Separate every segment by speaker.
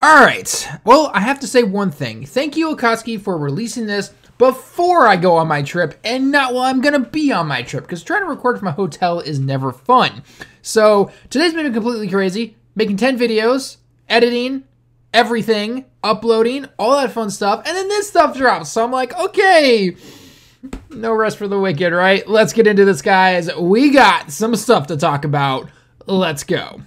Speaker 1: Alright, well, I have to say one thing. Thank you, Akatsuki, for releasing this before I go on my trip and not while I'm gonna be on my trip, because trying to record from a hotel is never fun. So, today's been completely crazy. Making 10 videos, editing, everything, uploading, all that fun stuff, and then this stuff drops. So I'm like, okay, no rest for the wicked, right? Let's get into this, guys. We got some stuff to talk about. Let's go.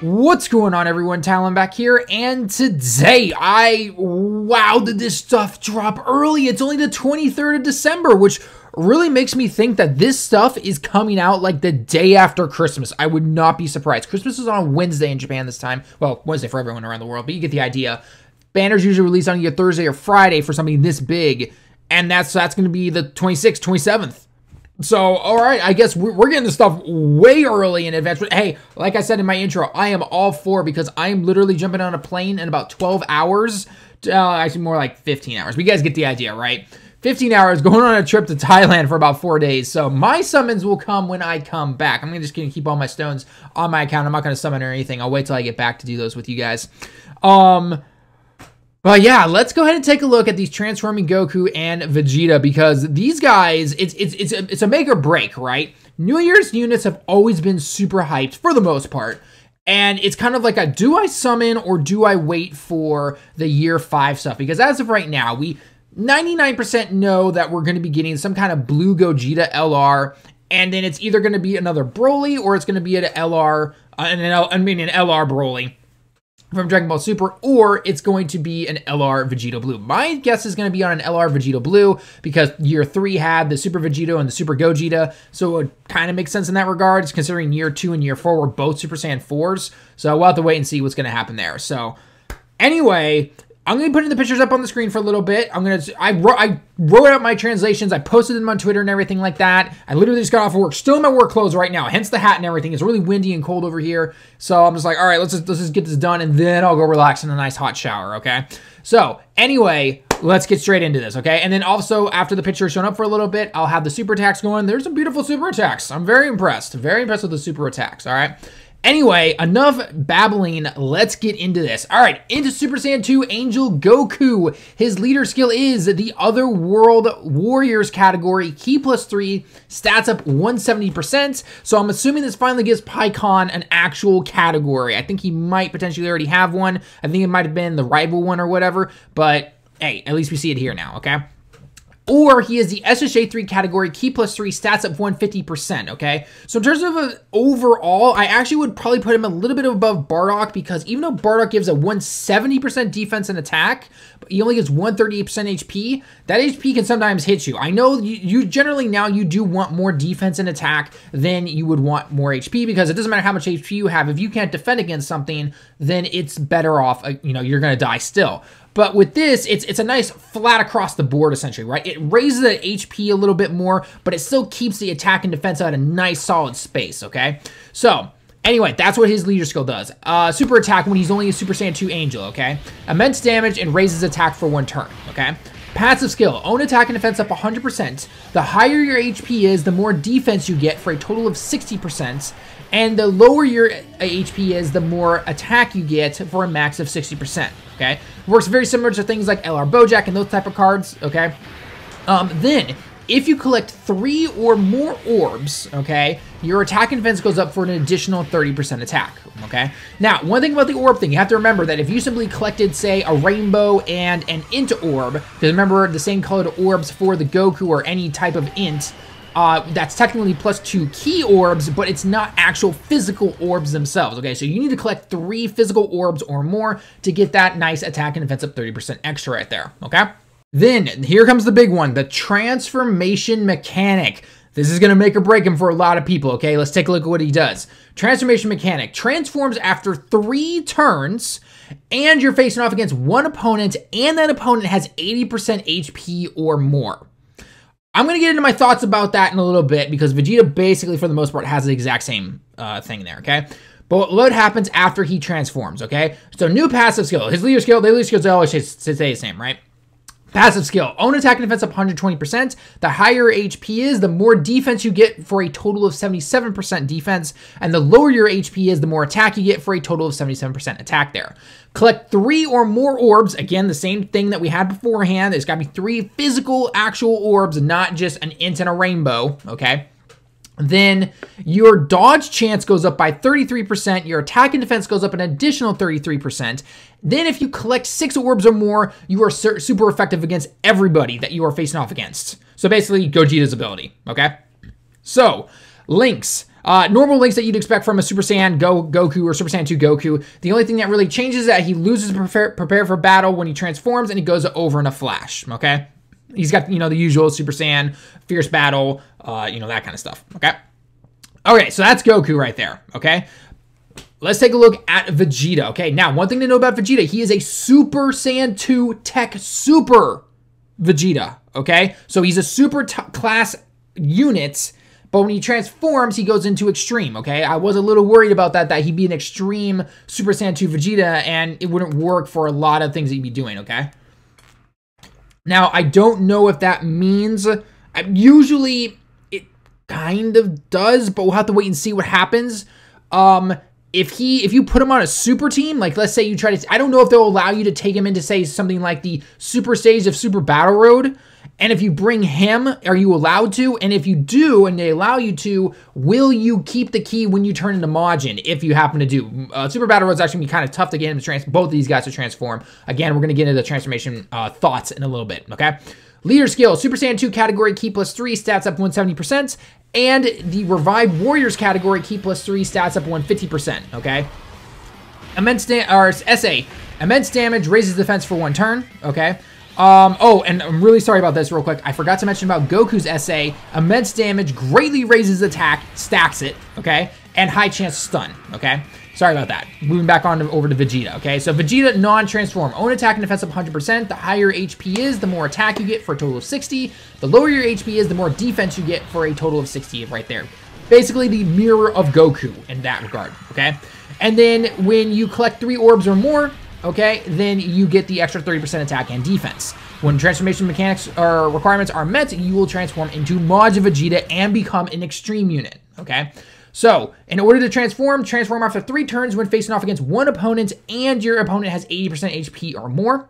Speaker 1: What's going on, everyone? TallenV back here, and today, wow, did this stuff drop early? It's only the 23rd of December, which really makes me think that this stuff is coming out like the day after Christmas. I would not be surprised. Christmas is on a Wednesday in Japan this time. Well, Wednesday for everyone around the world, but you get the idea. Banners usually release on either Thursday or Friday for something this big, and that's going to be the 26th, 27th. So, all right, I guess we're getting this stuff way early in advance. But hey, like I said in my intro, I am all for, because I am literally jumping on a plane in about 12 hours. Actually, more like 15 hours. But you guys get the idea, right? 15 hours going on a trip to Thailand for about 4 days. So my summons will come when I come back. I'm just going to keep all my stones on my account. I'm not going to summon or anything. I'll wait till I get back to do those with you guys. But yeah, let's go ahead and take a look at these transforming Goku and Vegeta, because these guys, it's a make or break, right? New Year's units have always been super hyped for the most part. And it's kind of like a, do I summon or do I wait for the year 5 stuff? Because as of right now, we 99% know that we're going to be getting some kind of blue Gogeta LR, and then it's either going to be another Broly or it's going to be an LR, an LR Broly from Dragon Ball Super, or it's going to be an LR Vegeta Blue. My guess is going to be on an LR Vegeta Blue, because year 3 had the Super Vegeta and the Super Gogeta, so it kind of makes sense in that regard, considering year 2 and year 4 were both Super Saiyan 4s, so we'll have to wait and see what's going to happen there. So, anyway, I'm going to be putting the pictures up on the screen for a little bit. I wrote out my translations. I posted them on Twitter and everything like that. I literally just got off of work, still in my work clothes right now, hence the hat and everything. It's really windy and cold over here. So I'm just like, all right, let's just get this done, and then I'll go relax in a nice hot shower, okay? So anyway, let's get straight into this, okay? And then also, after the picture is shown up for a little bit, I'll have the super attacks going. There's some beautiful super attacks. I'm very impressed with the super attacks, all right? Anyway, enough babbling, let's get into this. All right, into Super Saiyan 2 Angel Goku. His leader skill is the Other World Warriors category, Ki +3, stats up 170%. So I'm assuming this finally gives Pikkon an actual category. I think he might potentially already have one. I think it might have been the rival one or whatever, but hey, at least we see it here now, okay? Or he is the SSJ3 category, Ki +3, stats up 150%, okay? So in terms of overall, I actually would probably put him a little bit above Bardock, because even though Bardock gives a 170% defense and attack, but he only gives 138% HP, that HP can sometimes hit you. I know you generally now you do want more defense and attack than you would want more HP, because it doesn't matter how much HP you have. If you can't defend against something, then it's better off, you're going to die still. But with this, it's a nice flat across the board, essentially, right? It raises the HP a little bit more, but it still keeps the attack and defense at a nice solid space, okay? So, anyway, that's what his leader skill does. Super attack when he's only a Super Saiyan 2 Angel, okay? Immense damage and raises attack for 1 turn, okay? Passive skill, own attack and defense up 100%. The higher your HP is, the more defense you get for a total of 60%. And the lower your HP is, the more attack you get for a max of 60%, okay? Works very similar to things like LR Bojack and those type of cards, okay? Then, if you collect 3 or more orbs, okay, your attack and defense goes up for an additional 30% attack, okay? Now, one thing about the orb thing, you have to remember that if you simply collected, say, a rainbow and an int orb, because remember, the same colored orbs for the Goku or any type of int, that's technically +2 key orbs, but it's not actual physical orbs themselves, okay? So you need to collect 3 physical orbs or more to get that nice attack and defense up 30% extra right there, okay? Then, here comes the big one, the transformation mechanic. This is going to make or break him for a lot of people, okay? Let's take a look at what he does. Transformation mechanic. Transforms after 3 turns, and you're facing off against one opponent, and that opponent has 80% HP or more. I'm going to get into my thoughts about that in a little bit, because Vegeta basically, for the most part, has the exact same thing there, okay? But what happens after he transforms, okay? So new passive skill. His leader skill, the leader skills always stay the same, right? Passive skill, own attack and defense up 120%. The higher HP is, the more defense you get for a total of 77% defense. And the lower your HP is, the more attack you get for a total of 77% attack there. Collect 3 or more orbs. Again, the same thing that we had beforehand. There's got to be 3 physical, actual orbs, not just an int and a rainbow, okay? Then your dodge chance goes up by 33%. Your attack and defense goes up an additional 33%. Then if you collect 6 orbs or more, you are super effective against everybody that you are facing off against. So basically, Gogeta's ability, okay? So, links. Normal links that you'd expect from a Super Saiyan Goku or Super Saiyan 2 Goku. The only thing that really changes is that he loses prepare for battle when he transforms, and he goes over in a flash, okay? He's got, the usual Super Saiyan, fierce battle, that kind of stuff, okay? Okay, so that's Goku right there, okay? Let's take a look at Vegeta, okay? Now, one thing to know about Vegeta, he is a Super Saiyan 2 Tech Super Vegeta, okay? So he's a super class unit, but when he transforms, he goes into Extreme, okay? I was a little worried about that he'd be an Extreme Super Saiyan 2 Vegeta, and it wouldn't work for a lot of things that he'd be doing, okay? Now, I don't know if that means, usually it kind of does, but we'll have to wait and see what happens. If you put him on a super team, like let's say you try to, I don't know if they'll allow you to take him into, say, something like the super stage of Super Battle Road. And if you bring him, are you allowed to? And if you do, and they allow you to, will you keep the key when you turn into Majin, if you happen to do? Super Battle Road is actually going to be kind of tough to get him to both of these guys to transform. Again, we're going to get into the transformation thoughts in a little bit, okay? Leader skill, Super Saiyan 2 category, key plus 3, stats up 170%. And the Revived Warriors category, key plus 3, stats up 150%, okay? SA, immense damage, raises defense for 1 turn, okay? Oh, and I'm really sorry about this real quick. I forgot to mention about Goku's SA. Immense damage, greatly raises attack, stacks it, okay? And high chance stun, okay? Sorry about that. Moving back on over to Vegeta, okay? So Vegeta non-transform. Own attack and defense up 100%. The higher HP is, the more attack you get for a total of 60. The lower your HP is, the more defense you get for a total of 60 right there. Basically the mirror of Goku in that regard, okay? And then when you collect 3 orbs or more, okay, then you get the extra 30% attack and defense. When transformation mechanics or requirements are met, you will transform into Majin Vegeta and become an extreme unit, okay? So, in order to transform after 3 turns when facing off against one opponent and your opponent has 80% HP or more.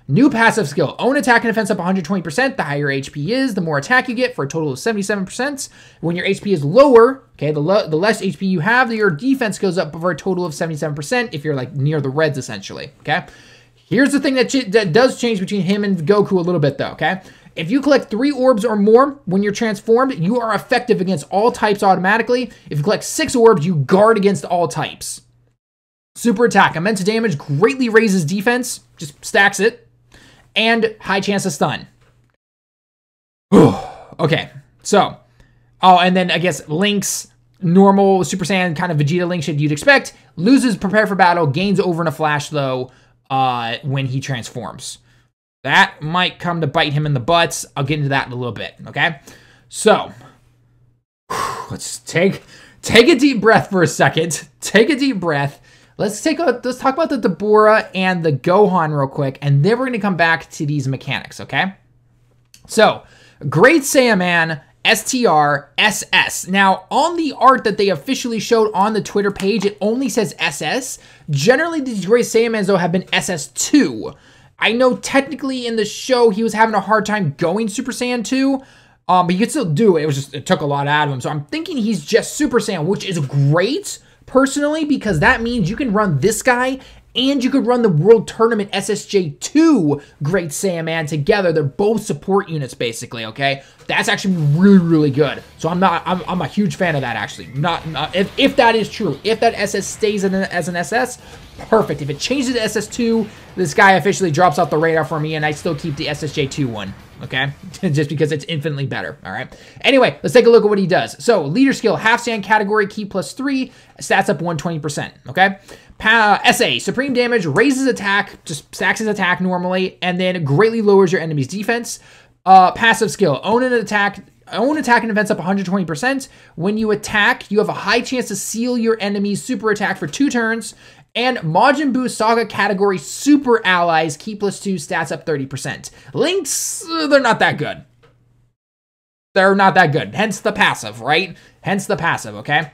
Speaker 1: New passive skill, own attack and defense up 120%. The higher HP is, the more attack you get for a total of 77%. When your HP is lower, okay, the less HP you have, your defense goes up for a total of 77% if you're like near the reds essentially, okay? Here's the thing that does change between him and Goku a little bit though, okay? If you collect 3 orbs or more when you're transformed, you are effective against all types automatically. If you collect 6 orbs, you guard against all types. Super attack, immense damage, greatly raises defense, just stacks it, and high chance of stun. Okay, so, oh, and then I guess links, normal Super Saiyan kind of Vegeta link shit you'd expect. Loses prepare for battle, gains over in a flash though when he transforms. That might come to bite him in the butts. I'll get into that in a little bit, okay? So, let's take a deep breath for a second. Take a deep breath. Let's talk about the Deborah and the Gohan real quick, and then we're going to come back to these mechanics, okay? So, Great Saiyaman STR SS. Now, on the art that they officially showed on the Twitter page, it only says SS. Generally, these Great Saiyamans, though, have been SS2. I know technically in the show he was having a hard time going Super Saiyan 2, but he could still do it. It took a lot out of him. So I'm thinking he's just Super Saiyan, which is great personally because that means you can run this guy and you could run the World Tournament SSJ2 Great Saiyaman together. They're both support units basically, okay? That's actually really, really good. So I'm a huge fan of that actually. If that is true, if that SS stays as an SS, perfect. If it changes to SS2, this guy officially drops off the radar for me and I still keep the SSJ2 one, okay? Just because it's infinitely better, all right? Anyway, let's take a look at what he does. So, leader skill, half stand category, key plus 3, stats up 120%, okay? SA, supreme damage, raises attack, just stacks his attack normally, and then greatly lowers your enemy's defense. Passive skill, own attack and defense up 120%. When you attack, you have a high chance to seal your enemy's super attack for 2 turns. And Majin Buu Saga category super allies, key +2, stats up 30%. Links, they're not that good. They're not that good. Hence the passive, right? Hence the passive, okay?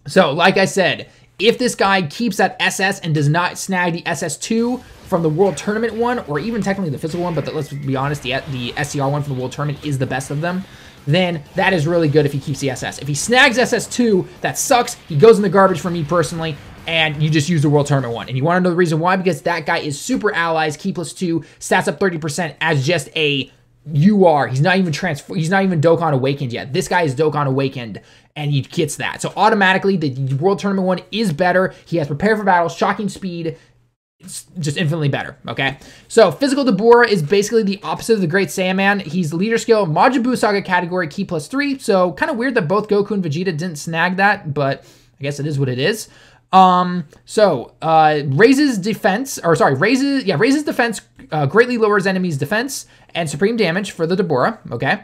Speaker 1: So, like I said, if this guy keeps that SS and does not snag the SS2 from the World Tournament one, or even technically the physical one, but let's be honest, the SCR one from the World Tournament is the best of them, then that is really good if he keeps the SS. If he snags SS2, that sucks. He goes in the garbage for me personally, and you just use the World Tournament one. And you want to know the reason why? Because that guy is super allies, key +2, stats up 30% as just a UR. He's not even he's not even Dokkan Awakened yet. This guy is Dokkan Awakened, and he gets that. So automatically, the World Tournament one is better. He has Prepare for Battle, Shocking Speed. It's just infinitely better, okay? So Physical Deborah is basically the opposite of the Great Saiyaman. He's leader skill, Majin Buu Saga category, key +3. So kind of weird that both Goku and Vegeta didn't snag that, but I guess it is what it is. Raises defense, raises defense, greatly lowers enemies' defense and supreme damage for the Deborah, okay?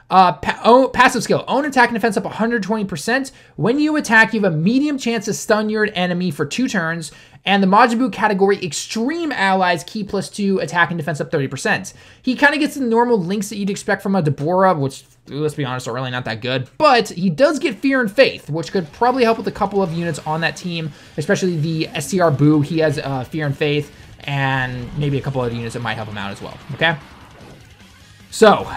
Speaker 1: Passive skill, own attack and defense up 120%. When you attack, you have a medium chance to stun your enemy for 2 turns. And the Majin Buu category, extreme allies, key +2, attack and defense up 30%. He kind of gets the normal links that you'd expect from a Deborah, which, let's be honest, are really not that good. But he does get Fear and Faith, which could probably help with a couple of units on that team, especially the STR Buu. He has Fear and Faith, and maybe a couple other units that might help him out as well, okay? So,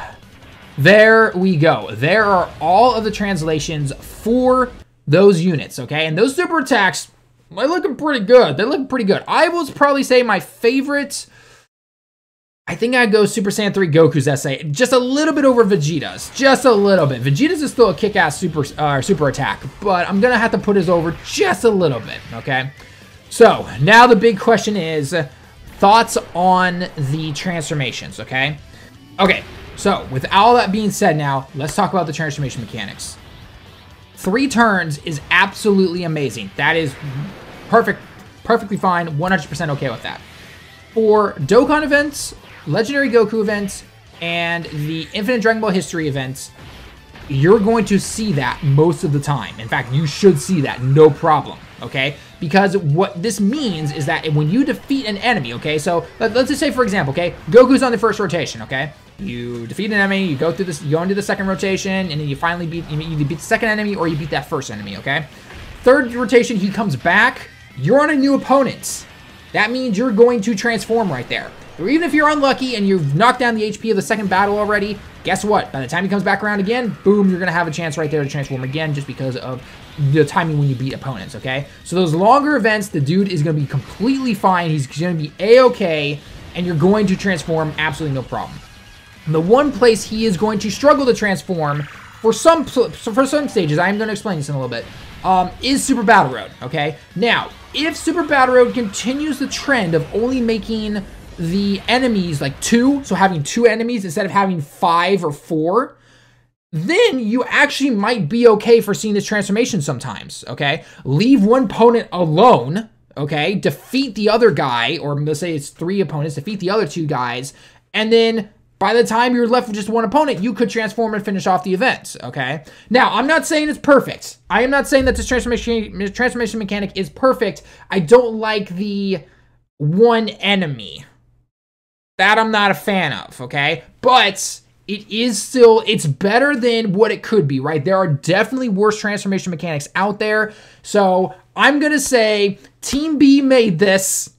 Speaker 1: there we go. There are all of the translations for those units, okay? And those super attacks, they're looking pretty good. They're looking pretty good. I will probably say my favorite, I think I'd go Super Saiyan 3 Goku's essay. Just a little bit over Vegeta's. Just a little bit. Vegeta's is still a kick-ass super attack, but I'm going to have to put his over just a little bit, okay? So, now the big question is, thoughts on the transformations, okay? Okay, so with all that being said now, let's talk about the transformation mechanics. 3 turns is absolutely amazing. That is perfectly fine, 100% okay with that. For Dokkan events, Legendary Goku events, and the Infinite Dragon Ball History events, you're going to see that most of the time. In fact, you should see that, no problem, okay? Because what this means is that when you defeat an enemy, okay? So let's just say, for example, okay? Goku's on the first rotation, okay? You defeat an enemy, you go through this, you go into the second rotation, and then you finally you either beat the second enemy or you beat that first enemy, okay? Third rotation, he comes back, you're on a new opponent. That means you're going to transform right there. Or even if you're unlucky and you've knocked down the HP of the second battle already, guess what? By the time he comes back around again, boom, you're going to have a chance right there to transform again just because of the timing when you beat opponents, okay? So those longer events, the dude is going to be completely fine. He's going to be A-okay, and you're going to transform absolutely no problem. The one place he is going to struggle to transform for some stages, I am going to explain this in a little bit, is Super Battle Road, okay? Now, if Super Battle Road continues the trend of only making the enemies like 2, so having 2 enemies instead of having 5 or 4, then you actually might be okay for seeing this transformation sometimes, okay? Leave one opponent alone, okay? Defeat the other guy, or let's say it's 3 opponents, defeat the other 2 guys, and then by the time you're left with just one opponent, you could transform and finish off the events, okay? Now, I'm not saying it's perfect. I am not saying that this transformation mechanic is perfect. I don't like the one enemy. That I'm not a fan of, okay? But it is still, it's better than what it could be, right? There are definitely worse transformation mechanics out there. So I'm going to say Team B made this,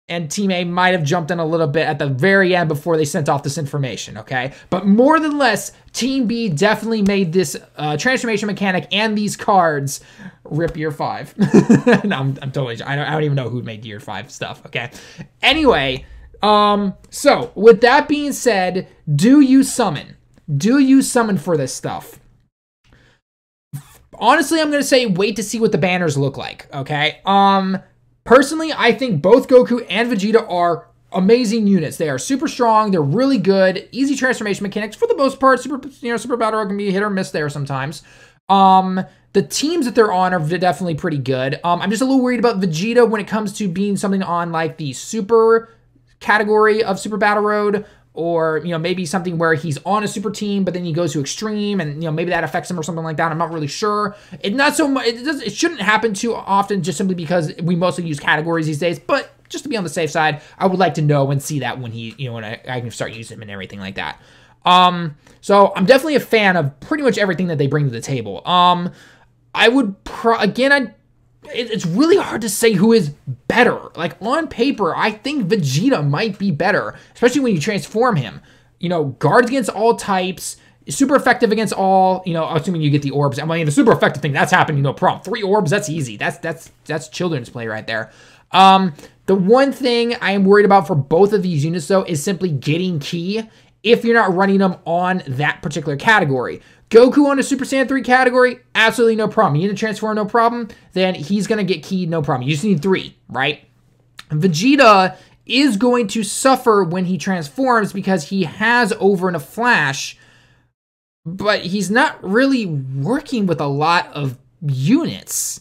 Speaker 1: and Team A might have jumped in a little bit at the very end before they sent off this information, okay? But more than less, Team B definitely made this transformation mechanic and these cards rip Year 5. No, I'm totally, I don't even know who made Year 5 stuff, okay? Anyway, so with that being said, do you summon? Do you summon for this stuff? Honestly, I'm going to say wait to see what the banners look like, okay? Personally, I think both Goku and Vegeta are amazing units. They are super strong. They're really good. Easy transformation mechanics for the most part. Super Battle Road can be hit or miss there sometimes. The teams that they're on are definitely pretty good. I'm just a little worried about Vegeta when it comes to being something on like the super category of Super Battle Road or, you know, maybe something where he's on a super team, but then he goes to extreme and, you know, maybe that affects him or something like that. I'm not really sure. Not so much. It shouldn't happen too often just simply because we mostly use categories these days, but just to be on the safe side, I would like to know and see that when he, you know, when I can start using him and everything like that. So I'm definitely a fan of pretty much everything that they bring to the table. I would, it's really hard to say who is better. Like, on paper, I think Vegeta might be better, especially when you transform him. You know, guards against all types, super effective against all, you know, assuming you get the orbs. I mean, the super effective thing, that's happening, no problem. 3 orbs, that's easy. That's children's play right there. The one thing I am worried about for both of these units, though, is simply getting ki if you're not running them on that particular category. Goku on a Super Saiyan 3 category, absolutely no problem. You need to transform, no problem. Then he's going to get keyed, no problem. You just need 3, right? Vegeta is going to suffer when he transforms because he has over in a flash, but he's not really working with a lot of units.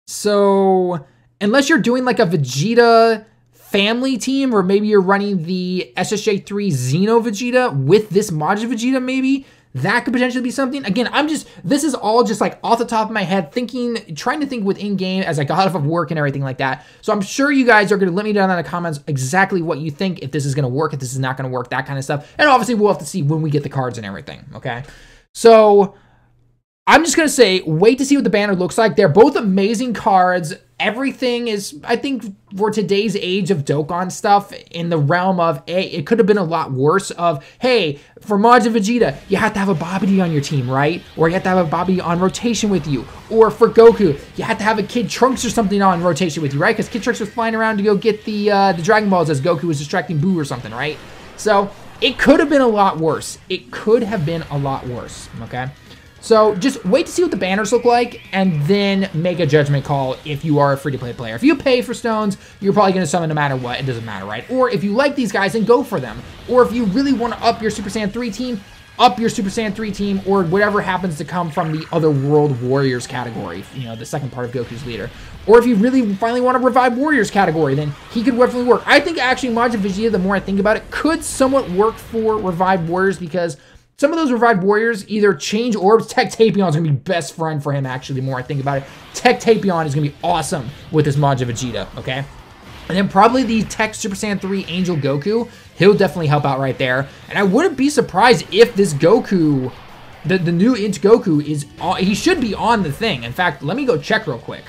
Speaker 1: So unless you're doing like a Vegeta family team, or maybe you're running the SSJ3 Xeno Vegeta with this Majin Vegeta, maybe that could potentially be something. Again, this is all just like off the top of my head, trying to think within game as I got off of work and everything like that. So I'm sure you guys are going to let me know down in the comments exactly what you think, if this is going to work, if this is not going to work, that kind of stuff. And obviously we'll have to see when we get the cards and everything, okay? So I'm just going to say, wait to see what the banner looks like. They're both amazing cards. Everything is, I think, for today's age of Dokkan stuff, in the realm of, it could have been a lot worse of, hey, for Majin Vegeta, you have to have a Babidi on your team, right? Or you have to have a Babidi on rotation with you. Or for Goku, you have to have a Kid Trunks or something on rotation with you, right? Because Kid Trunks was flying around to go get the Dragon Balls as Goku was distracting Boo or something, right? So it could have been a lot worse. It could have been a lot worse, okay? So just wait to see what the banners look like and then make a judgment call if you are a free-to-play player. If you pay for stones, you're probably going to summon no matter what. It doesn't matter, right? Or if you like these guys, then go for them. Or if you really want to up your Super Saiyan 3 team, up your Super Saiyan 3 team, or whatever happens to come from the other World Warriors category, you know, the second part of Goku's leader. Or if you really finally want to revive Warriors category, then he could definitely work. I think actually Majin Vegeta, the more I think about it, could somewhat work for revived Warriors, because some of those revived Warriors either change orbs. Tech Tapion is going to be best friend for him, actually, the more I think about it. Tech Tapion is going to be awesome with this Majin Vegeta, okay? And then probably the Tech Super Saiyan 3 Angel Goku, he'll definitely help out right there. And I wouldn't be surprised if this Goku, the new Int Goku, he should be on the thing. In fact, let me go check real quick.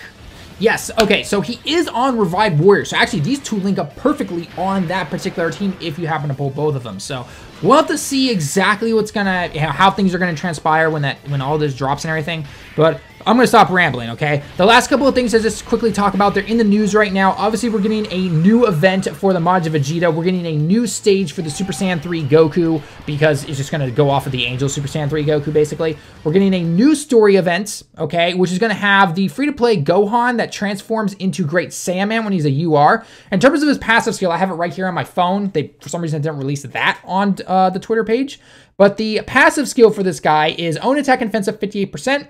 Speaker 1: Yes, okay, so he is on Revived Warrior. So actually, these two link up perfectly on that particular team if you happen to pull both of them. So we'll have to see exactly what's gonna, how things are gonna transpire when all this drops and everything. But I'm gonna stop rambling, okay? The last couple of things to just quickly talk about, they're in the news right now. Obviously, we're getting a new event for the Majin Vegeta. We're getting a new stage for the Super Saiyan 3 Goku, because it's just gonna go off of the Angel Super Saiyan 3 Goku, basically. We're getting a new story event, okay, which is gonna have the free-to-play Gohan that transforms into Great Saiyaman when he's a UR. In terms of his passive skill, I have it right here on my phone. They, for some reason, didn't release that on the Twitter page. But the passive skill for this guy is own attack and defense of 58%.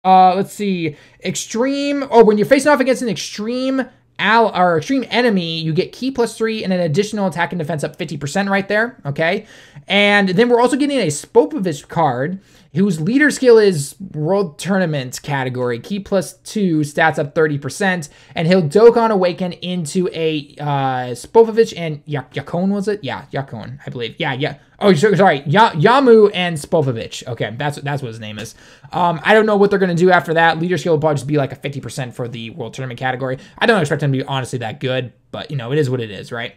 Speaker 1: Let's see, extreme, when you're facing off against an extreme enemy, you get Ki +3 and an additional attack and defense up 50% right there, okay? And then we're also getting a Spopovich card, whose leader skill is World Tournament category, Ki +2, stats up 30%, and he'll Dokkan Awaken into a Spopovich and Yakon, was it? Yeah, Yakon, I believe. Yeah. Oh, sorry, Yamu and Spopovich. Okay, that's what his name is. I don't know what they're going to do after that. Leader skill will probably just be like a 50% for the World Tournament category. I don't expect them to be honestly that good, but, you know, it is what it is, right?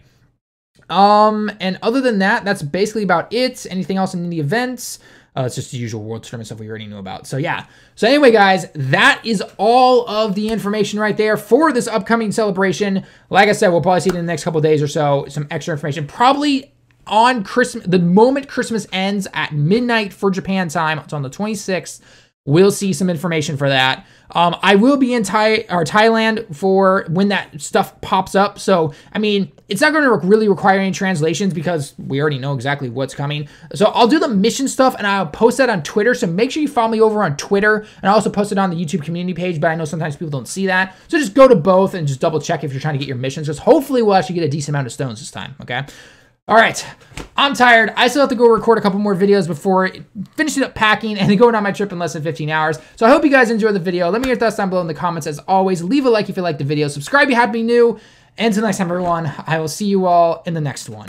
Speaker 1: And other than that, that's basically about it. Anything else in the events? It's just the usual World Tournament stuff we already knew about. So, yeah. So, anyway, guys, that is all of the information right there for this upcoming celebration. Like I said, we'll probably see it in the next couple of days or so. Some extra information. Probably on Christmas, the moment Christmas ends at midnight for Japan time. It's on the 26th. We'll see some information for that. I will be in Thailand for when that stuff pops up. So, I mean, it's not going to really require any translations because we already know exactly what's coming. So I'll do the mission stuff and I'll post that on Twitter. So make sure you follow me over on Twitter, and I also post it on the YouTube community page, but I know sometimes people don't see that. So just go to both and just double check if you're trying to get your missions, because hopefully we'll actually get a decent amount of stones this time, okay? All right, I'm tired. I still have to go record a couple more videos before finishing up packing and then going on my trip in less than 15 hours. So I hope you guys enjoyed the video. Let me hear your thoughts down below in the comments. As always, leave a like if you liked the video. Subscribe if you happen to be new. And until next time, everyone, I will see you all in the next one.